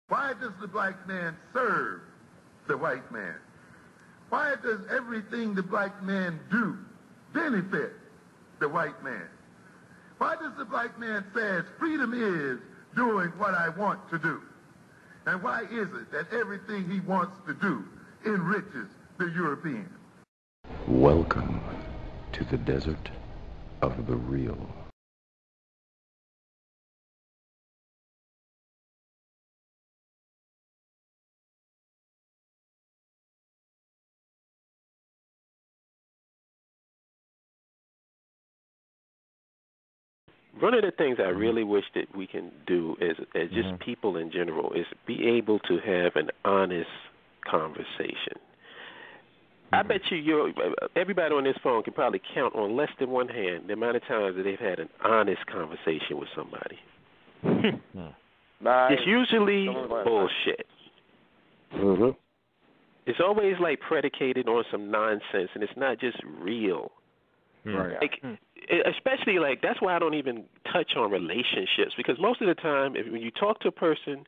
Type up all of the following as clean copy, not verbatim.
Why does the black man serve the white man? Why does everything the black man do benefit the white man? Why does the black man say freedom is doing what I want to do? And why is it that everything he wants to do enriches the European? Welcome to the desert of the real. One of the things I really wish that we can do as just people in general is be able to have an honest conversation. I bet everybody on this phone can probably count on less than one hand the amount of times that they've had an honest conversation with somebody. It's usually bullshit. It's always like predicated on some nonsense, and it's not just real. Right. Like, especially like that's why I don't even touch on relationships, because most of the time when you talk to a person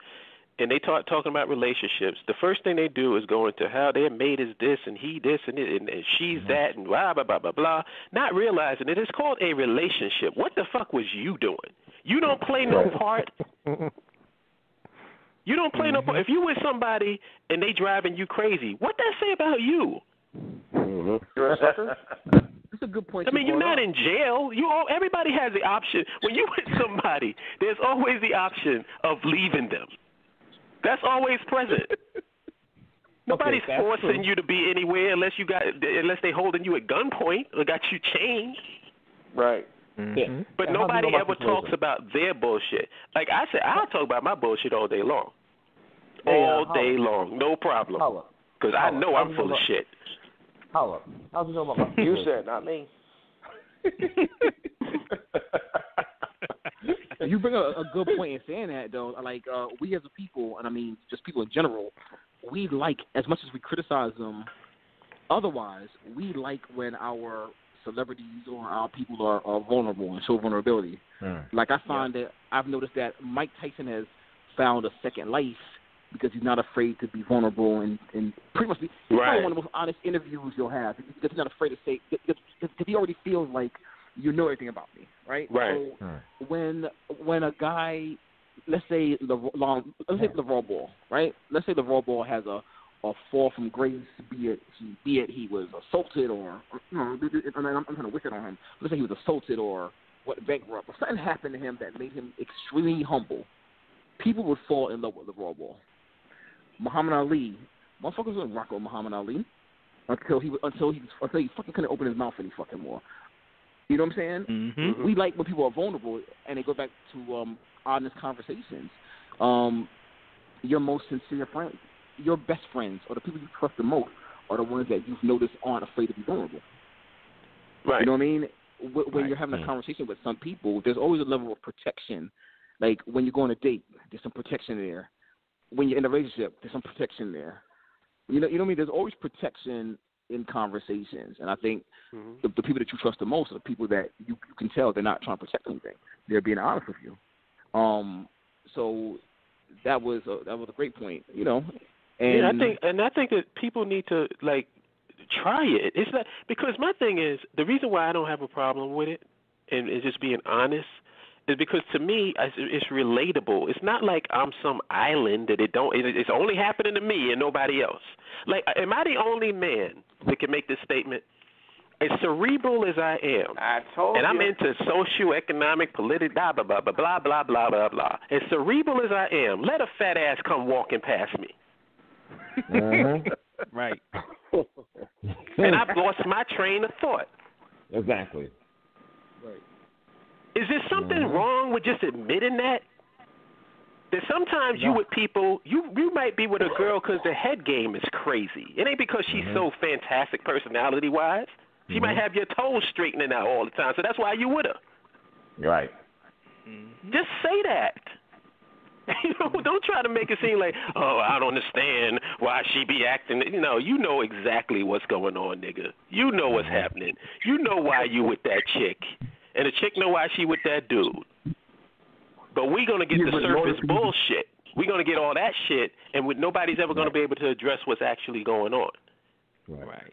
and they talking about relationships, the first thing they do is go into how their mate is this and he this and she's that and blah blah blah blah blah, not realizing that it's called a relationship. What the fuck was you doing? You don't play no part. You don't play no part. If you with somebody and they driving you crazy, what that say about you? You're a sucker. That's a good point. I mean, you're not in jail. Everybody has the option. When you with somebody, there's always the option of leaving them. That's always present. Nobody's forcing you to be anywhere unless they holding you at gunpoint or got you chained. Right. Yeah. But nobody ever talks about their bullshit. Like I said, I'll talk about my bullshit all day long. All day long, no problem. Because I know I'm full of shit. How's it going about my You said, not me. You bring a good point in saying that, though. Like, we as a people, and I mean just people in general, we like, as much as we criticize them otherwise, we like when our celebrities or our people are vulnerable and show vulnerability. Like, I find that I've noticed that Mike Tyson has found a second life because he's not afraid to be vulnerable and pretty much he's probably one of the most honest interviews you'll have because he's not afraid to say, because he already feels like you know everything about me, right? Right. So when a guy, let's say LeVar Ball, right? Let's say LeVar Ball has a fall from grace, be it he was assaulted or I'm kind of wicked on him. Let's say he was assaulted or bankrupt or something happened to him that made him extremely humble. People would fall in love with LeVar Ball. Muhammad Ali, motherfuckers wouldn't rock with Muhammad Ali until he fucking couldn't open his mouth any fucking more. You know what I'm saying? Mm-hmm. We like when people are vulnerable and they go back to honest conversations. Your most sincere friends, your best friends, or the people you trust the most, are the ones that you've noticed aren't afraid to be vulnerable. Right. You know what I mean? When you're having a conversation with some people, there's always a level of protection. Like when you go on a date, there's some protection there. When you're in a relationship, there's some protection there. You know what I mean? There's always protection in conversations, and I think the people that you trust the most are the people that you can tell they're not trying to protect anything. They're being honest with you. So that was a great point. You know, and I think that people need to like try it. It's like, because my thing is, the reason why I don't have a problem with it and it's just being honest is because to me it's relatable. It's not like I'm some island that it's only happening to me and nobody else. Like, am I the only man that can make this statement? As cerebral as I am, I'm into socioeconomic, political, blah blah blah blah blah blah blah blah blah. As cerebral as I am, let a fat ass come walking past me. Right. And I've lost my train of thought. Exactly. Right. Is there something wrong with just admitting that? That sometimes you with people, you might be with a girl because the head game is crazy. It ain't because she's so fantastic personality-wise. She might have your toes straightening out all the time, so that's why you with her. Right. Just say that. You know, don't try to make it seem like, oh, I don't understand why she be acting. You know exactly what's going on, nigga. You know what's happening. You know why you with that chick. And the chick know why she with that dude. But we going to get the surface bullshit. We're going to get all that shit, and nobody's ever going to be able to address what's actually going on. Right.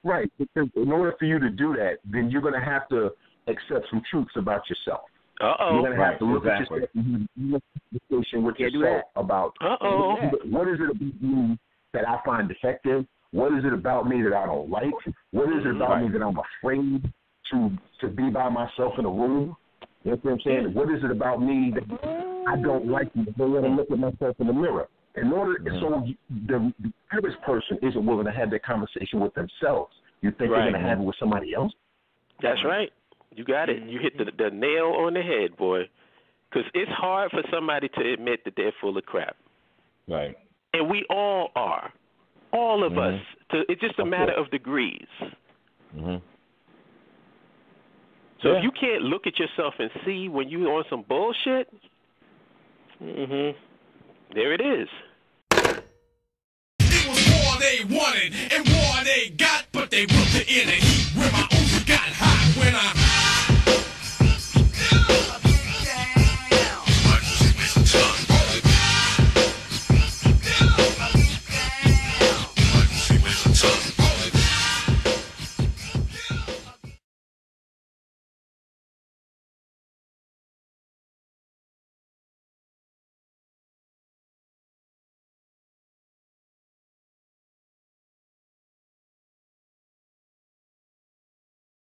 Right. Because in order for you to do that, then you're going to have to accept some truths about yourself. You're going to have to look at yourself and have a conversation with yourself about what is it about me that I find defective? What is it about me that I don't like? What is it about me that I'm afraid to be by myself in a room? You know what I'm saying? What is it about me that I don't like to go in and look at myself in the mirror? In order, so the average person isn't willing to have that conversation with themselves. You think they're going to have it with somebody else? That's right. You got it. You hit the nail on the head, boy. Because it's hard for somebody to admit that they're full of crap. Right. And we all are. All of us. It's just a matter of degrees. So if you can't look at yourself and see when you're on some bullshit, there it is. It was war they wanted and war they got, but they put it in a heat where my Uzi got hot when I...